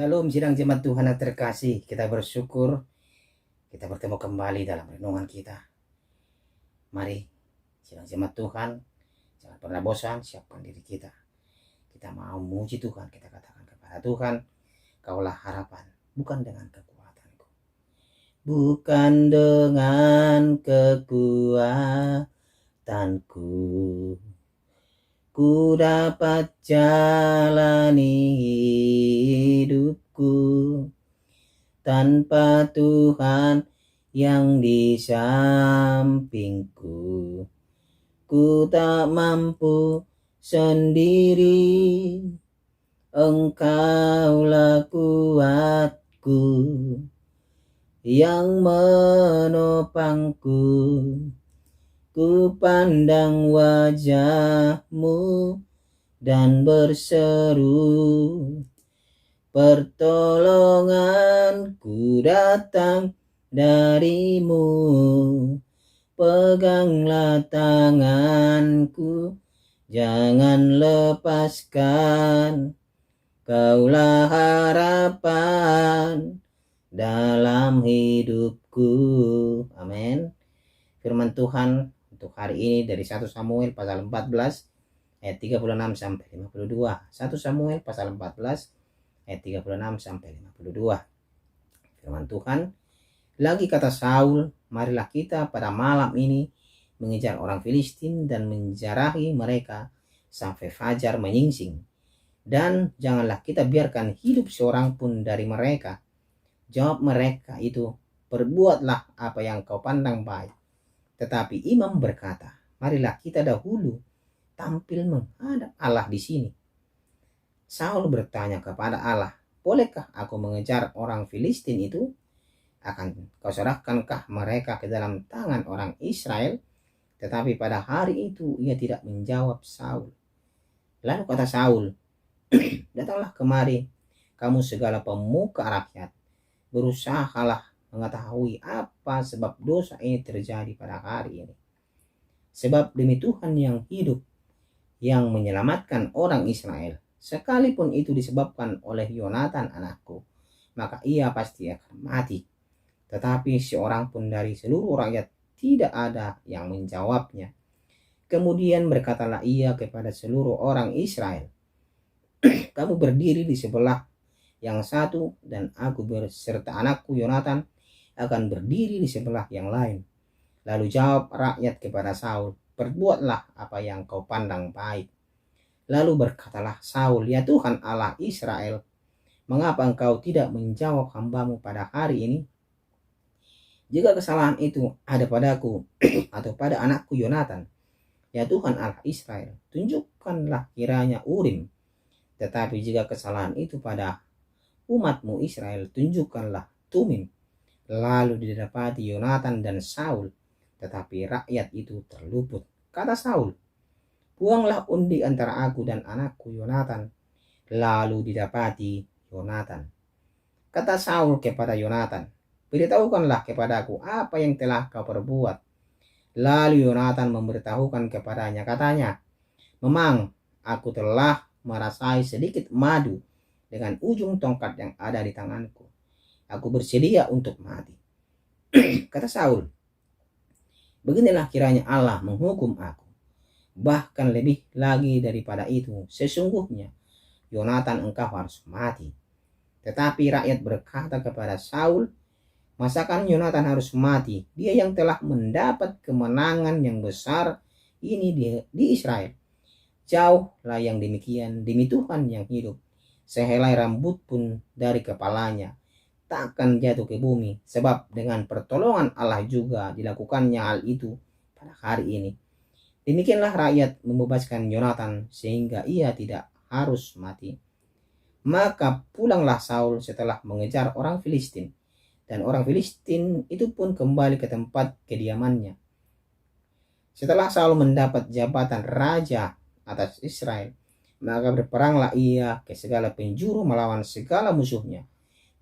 Shalom sidang jemaat Tuhan yang terkasih. Kita bersyukur kita bertemu kembali dalam renungan kita. Mari sidang jemaat Tuhan, jangan pernah bosan, siapkan diri kita. Kita mau memuji Tuhan, kita katakan kepada Tuhan, Kaulah harapan, bukan dengan kekuatanku. Bukan dengan kekuatanku ku dapat jalani hidupku tanpa Tuhan yang di sampingku. Ku tak mampu sendiri, Engkaulah kuatku yang menopangku. Ku pandang wajah-Mu dan berseru, pertolonganku datang dari-Mu. Peganglah tanganku, jangan lepaskan. Kaulah harapan dalam hidupku. Amin. Firman Tuhan untuk hari ini dari 1 Samuel pasal 14 ayat 36 sampai 52. 1 Samuel pasal 14 ayat 36 sampai 52. Firman Tuhan, lagi kata Saul, marilah kita pada malam ini mengejar orang Filistin dan menjarahi mereka sampai fajar menyingsing. Dan janganlah kita biarkan hidup seorang pun dari mereka. Jawab mereka itu, perbuatlah apa yang kau pandang baik. Tetapi imam berkata, marilah kita dahulu tampil menghadap Allah di sini. Saul bertanya kepada Allah, bolehkah aku mengejar orang Filistin itu? Akan kau serahkankah mereka ke dalam tangan orang Israel? Tetapi pada hari itu ia tidak menjawab Saul. Lalu kata Saul, datanglah kemari, kamu segala pemuka rakyat, berusahalah mengetahui apa sebab dosa ini terjadi pada hari ini. Sebab demi Tuhan yang hidup, yang menyelamatkan orang Israel, sekalipun itu disebabkan oleh Yonatan anakku, maka ia pasti akan mati. Tetapi seorang pun dari seluruh rakyat tidak ada yang menjawabnya. Kemudian berkatalah ia kepada seluruh orang Israel, kamu berdiri di sebelah yang satu, dan aku beserta anakku Yonatan akan berdiri di sebelah yang lain. Lalu jawab rakyat kepada Saul, perbuatlah apa yang kau pandang baik. Lalu berkatalah Saul, ya Tuhan Allah Israel, mengapa engkau tidak menjawab hamba-Mu pada hari ini? Jika kesalahan itu ada padaku atau pada anakku Yonatan, ya Tuhan Allah Israel, tunjukkanlah kiranya Urim. Tetapi jika kesalahan itu pada umat-Mu Israel, tunjukkanlah Tumim. Lalu didapati Yonatan dan Saul, tetapi rakyat itu terluput. Kata Saul, buanglah undi antara aku dan anakku Yonatan. Lalu didapati Yonatan. Kata Saul kepada Yonatan, beritahukanlah kepadaku apa yang telah kau perbuat. Lalu Yonatan memberitahukan kepadanya, katanya, memang aku telah merasai sedikit madu dengan ujung tongkat yang ada di tanganku. Aku bersedia untuk mati. Kata Saul, beginilah kiranya Allah menghukum aku. Bahkan lebih lagi daripada itu, sesungguhnya Yonatan engkau harus mati. Tetapi rakyat berkata kepada Saul, masakan Yonatan harus mati? Dia yang telah mendapat kemenangan yang besar ini di Israel. Jauhlah yang demikian demi Tuhan yang hidup. Sehelai rambut pun dari kepalanya takkan jatuh ke bumi, sebab dengan pertolongan Allah juga dilakukannya hal itu pada hari ini. Demikianlah rakyat membebaskan Yonatan sehingga ia tidak harus mati. Maka pulanglah Saul setelah mengejar orang Filistin, dan orang Filistin itu pun kembali ke tempat kediamannya. Setelah Saul mendapat jabatan raja atas Israel, maka berperanglah ia ke segala penjuru melawan segala musuhnya,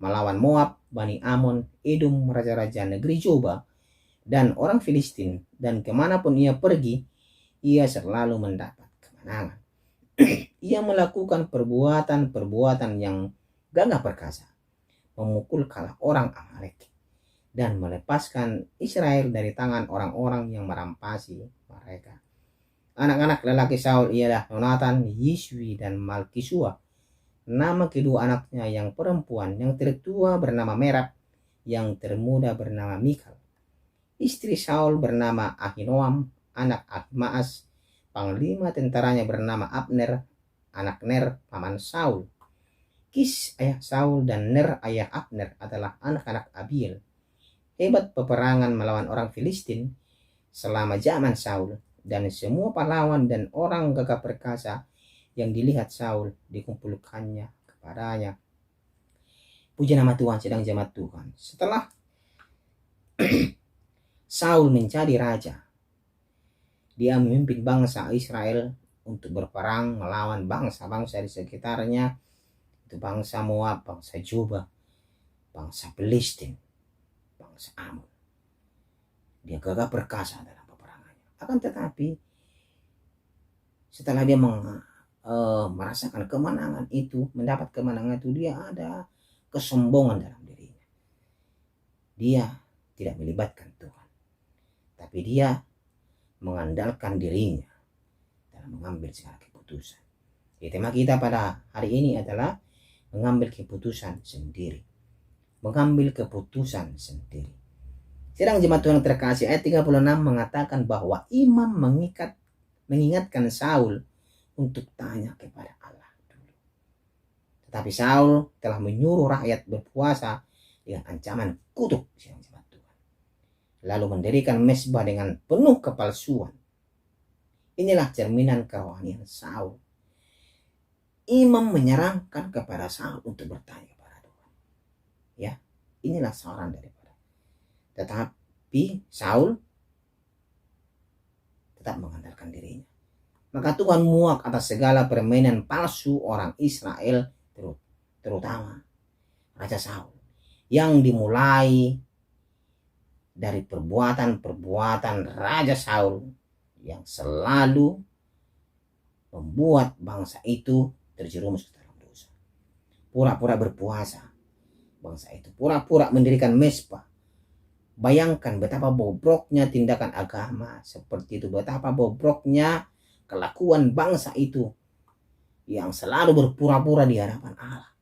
melawan Moab, Bani Amon, Edom, raja-raja negeri Joba, dan orang Filistin. Dan kemanapun ia pergi, ia selalu mendapat kemenangan. Ia melakukan perbuatan-perbuatan yang gagah perkasa, memukul kalah orang Amalek, dan melepaskan Israel dari tangan orang-orang yang merampasi mereka. Anak-anak lelaki Saul ialah Yonatan, Yiswi, dan Malkisua. Nama kedua anaknya yang perempuan, yang tertua bernama Merab, yang termuda bernama Mikal. Istri Saul bernama Ahinoam, anak Ahimaas. Panglima tentaranya bernama Abner, anak Ner, paman Saul. Kis ayah Saul dan Ner ayah Abner adalah anak-anak Abiel. Hebat peperangan melawan orang Filistin selama zaman Saul, dan semua pahlawan dan orang gagah perkasa yang dilihat Saul dikumpulkannya kepadanya. Puji nama Tuhan. Sedang jemaat Tuhan, setelah Saul menjadi raja, dia memimpin bangsa Israel untuk berperang melawan bangsa-bangsa di sekitarnya, itu bangsa Moab, bangsa Juba, bangsa Filistin, bangsa Ammon. Dia gagah perkasa dalam peperangannya. Akan tetapi setelah dia merasakan kemenangan itu, mendapat kemenangan itu, dia ada kesombongan dalam dirinya. Dia tidak melibatkan Tuhan, tapi dia mengandalkan dirinya dalam mengambil segala keputusan. Jadi tema kita pada hari ini adalah mengambil keputusan sendiri. Mengambil keputusan sendiri. Sedang jemaat Tuhan terkasih, ayat 36 mengatakan bahwa imam mengingatkan Saul untuk tanya kepada Allah dulu. Tetapi Saul telah menyuruh rakyat berpuasa dengan ancaman kutuk, sedang jemaat Tuhan. Lalu mendirikan mezbah dengan penuh kepalsuan. Inilah cerminan kerohanian Saul. Imam menyarankan kepada Saul untuk bertanya kepada Tuhan. Ya, inilah saran daripada. Tetapi Saul tetap mengandalkan dirinya. Maka Tuhan muak atas segala permainan palsu orang Israel, terutama Raja Saul, yang dimulai dari perbuatan-perbuatan Raja Saul yang selalu membuat bangsa itu terjerumus ke dalam dosa. Pura-pura berpuasa, bangsa itu pura-pura mendirikan mezbah. Bayangkan betapa bobroknya tindakan agama seperti itu, betapa bobroknya kelakuan bangsa itu yang selalu berpura-pura di hadapan Allah.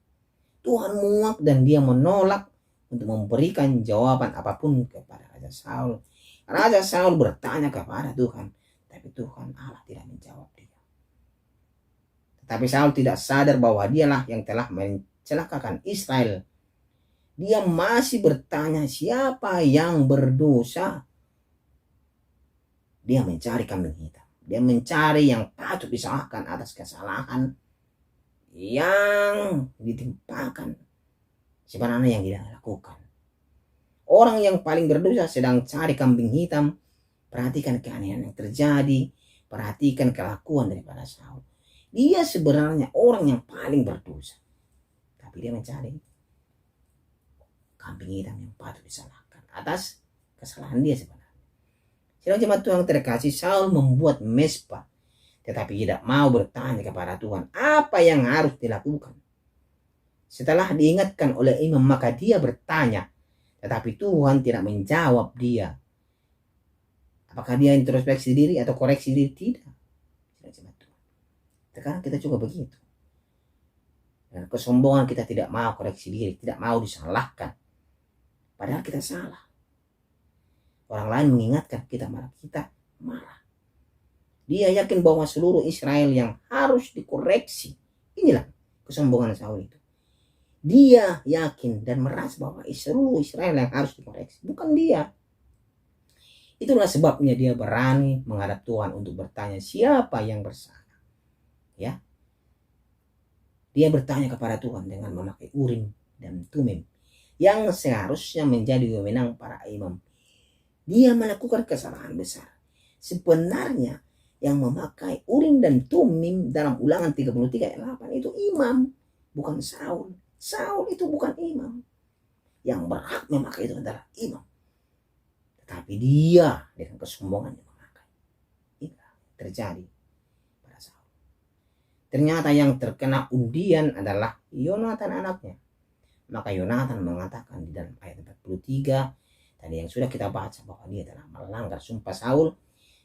Tuhan muak dan dia menolak untuk memberikan jawaban apapun kepada Raja Saul. Raja Saul bertanya kepada Tuhan, tapi Tuhan Allah tidak menjawab dia. Tetapi Saul tidak sadar bahwa dialah yang telah mencelakakan Israel. Dia masih bertanya siapa yang berdosa. Dia mencari kambing hitam. Dia mencari yang patut disalahkan atas kesalahan yang ditimpakan sebenarnya yang tidak lakukan. Orang yang paling berdosa sedang cari kambing hitam. Perhatikan keanehan yang terjadi. Perhatikan kelakuan daripada Saul. Dia sebenarnya orang yang paling berdosa, tapi dia mencari kambing hitam yang patut disalahkan atas kesalahan dia sebenarnya. Sedang jemaat Tuhan terkasih, Saul membuat mezbah, tetapi tidak mau bertanya kepada Tuhan apa yang harus dilakukan. Setelah diingatkan oleh imam, maka dia bertanya, tetapi Tuhan tidak menjawab dia. Apakah dia introspeksi diri atau koreksi diri? Tidak. Sekarang kita juga begitu. Dan kesombongan kita tidak mau koreksi diri, tidak mau disalahkan. Padahal kita salah. Orang lain mengingatkan kita, malah kita marah. Dia yakin bahwa seluruh Israel yang harus dikoreksi. Inilah kesombongan Saul itu. Dia yakin dan merasa bahwa seluruh Israel yang harus dikoreksi, bukan dia. Itulah sebabnya dia berani menghadap Tuhan untuk bertanya siapa yang bersalah. Ya, dia bertanya kepada Tuhan dengan memakai Urim dan Tumim yang seharusnya menjadi wewenang para imam. Dia melakukan kesalahan besar. Sebenarnya yang memakai Urim dan Tumim dalam Ulangan 33 ayat 8 itu imam, bukan Saul. Saul itu bukan imam. Yang berhak memakai itu adalah imam. Tetapi dia dengan kesombongan yang memakai. Ini terjadi. Ternyata yang terkena undian adalah Yonatan anaknya. Maka Yonatan mengatakan di dalam ayat 43 tadi yang sudah kita baca bahwa dia telah melanggar sumpah Saul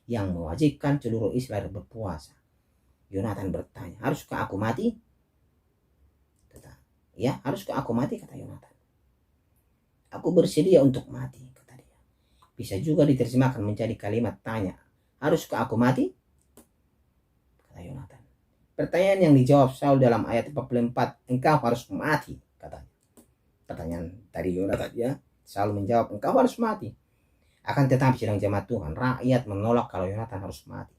yang mewajibkan seluruh Israel berpuasa. Yonatan bertanya, haruskah aku mati? Ya, haruskah aku mati, kata Yonatan. Aku bersedia untuk mati, kata dia. Bisa juga diterjemahkan menjadi kalimat tanya, haruskah aku mati? Kata Yonatan. Pertanyaan yang dijawab Saul dalam ayat 44, engkau harus mati, katanya. Pertanyaan tadi Yonatan, ya. Saul menjawab, engkau harus mati. Akan tetapi sedang jemaat Tuhan, rakyat menolak kalau Yonatan harus mati.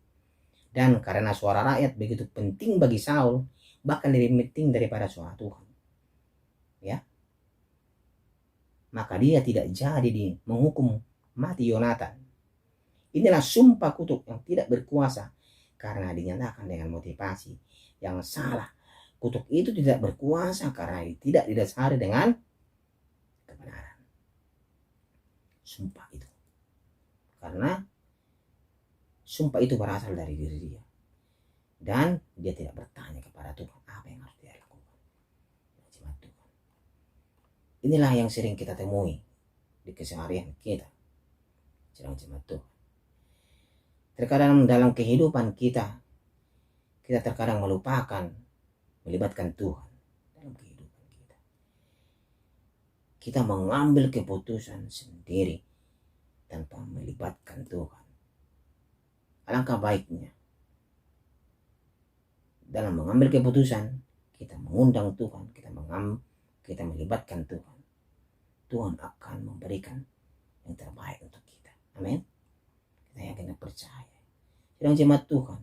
Dan karena suara rakyat begitu penting bagi Saul, bahkan lebih penting daripada suara Tuhan, ya, maka dia tidak jadi menghukum mati Yonatan. Inilah sumpah kutuk yang tidak berkuasa karena dinyatakan dengan motivasi yang salah. Kutuk itu tidak berkuasa karena tidak didasari dengan kebenaran. Sumpah itu, karena sumpah itu berasal dari diri dia, dan dia tidak bertanya kepada Tuhan apa yang harus dia lakukan. Inilah yang sering kita temui di keseharian kita, sedang jemaat Tuhan. Terkadang dalam kehidupan kita terkadang melupakan melibatkan Tuhan dalam kehidupan kita. Kita mengambil keputusan sendiri tanpa melibatkan Tuhan. Alangkah baiknya dalam mengambil keputusan kita mengundang Tuhan, kita melibatkan Tuhan. Tuhan akan memberikan yang terbaik untuk kita. Amin. Kita yakin dan percaya. Sedang jemaat Tuhan,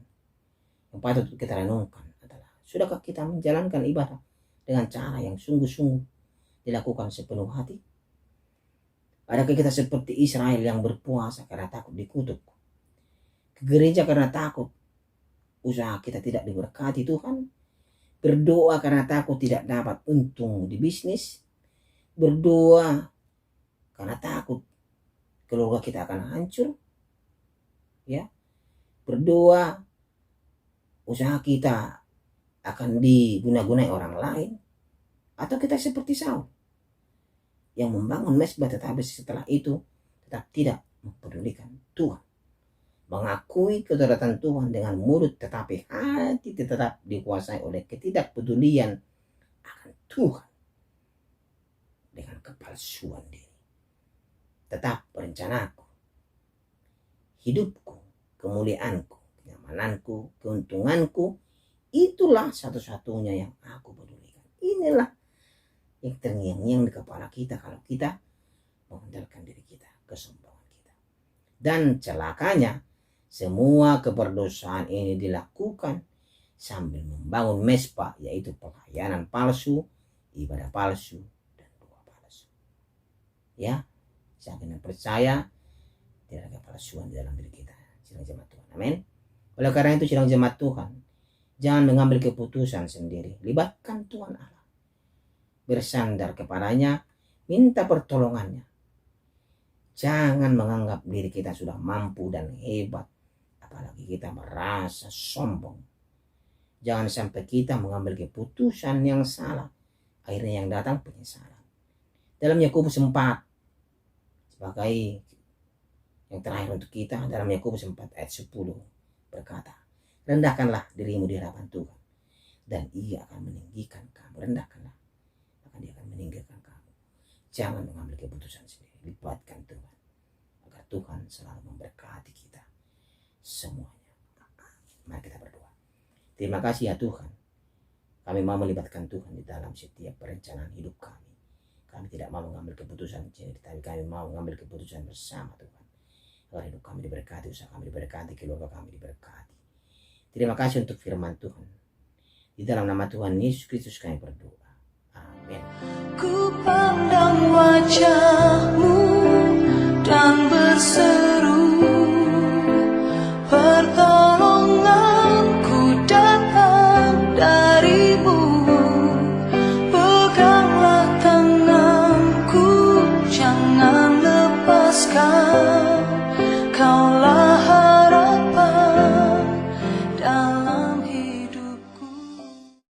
yang patut kita renungkan adalah, sudahkah kita menjalankan ibadah dengan cara yang sungguh-sungguh dilakukan sepenuh hati? Adakah kita seperti Israel yang berpuasa karena takut dikutuk, ke gereja karena takut usaha kita tidak diberkati Tuhan, berdoa karena takut tidak dapat untung di bisnis, berdoa karena takut keluarga kita akan hancur, ya, berdoa usaha kita akan diguna-gunai orang lain, atau kita seperti Saul yang membangun mezbah tetapi setelah itu tetap tidak mempedulikan Tuhan, mengakui kedaulatan Tuhan dengan mulut tetapi hati tetap dikuasai oleh ketidakpedulian akan Tuhan dengan kepalsuan diri. Tetap rencanaku, hidupku, kemuliaanku, kenyamananku, keuntunganku, itulah satu-satunya yang aku pedulikan. Inilah yang terngiang-ngiang di kepala kita kalau kita mengandalkan diri kita, kesombongan kita. Dan celakanya, semua keberdosaan ini dilakukan sambil membangun mezbah, yaitu pelayanan palsu, ibadah palsu, dan doa palsu. Ya, saya benar percaya tidak ada kepalsuan di dalam diri kita. Sidang jemaat Tuhan, amin. Oleh karena itu, sidang jemaat Tuhan, jangan mengambil keputusan sendiri. Libatkan Tuhan Allah. Bersandar kepadanya, minta pertolongannya. Jangan menganggap diri kita sudah mampu dan hebat, apalagi kita merasa sombong. Jangan sampai kita mengambil keputusan yang salah, akhirnya yang datang penyesalan. Dalam Yakobus 4, sebagai yang terakhir untuk kita, dalam Yakobus 4 ayat 10 berkata, rendahkanlah dirimu di hadapan Tuhan, dan ia akan meninggikan kamu. Rendahkanlah, maka dia akan meninggikan kamu. Jangan mengambil keputusan sendiri, libatkan Tuhan, agar Tuhan selalu memberkati kita semuanya. Mari kita berdoa. Terima kasih ya Tuhan, kami mau melibatkan Tuhan di dalam setiap perencanaan hidup kami. Kami tidak mau mengambil keputusan sendiri, tapi kami mau mengambil keputusan bersama Tuhan, agar hidup kami diberkati, usaha kami diberkati, keluarga kami diberkati. Terima kasih untuk firman Tuhan. Di dalam nama Tuhan Yesus Kristus kami berdoa. Amin. Ku pandang wajah-Mu dan berseru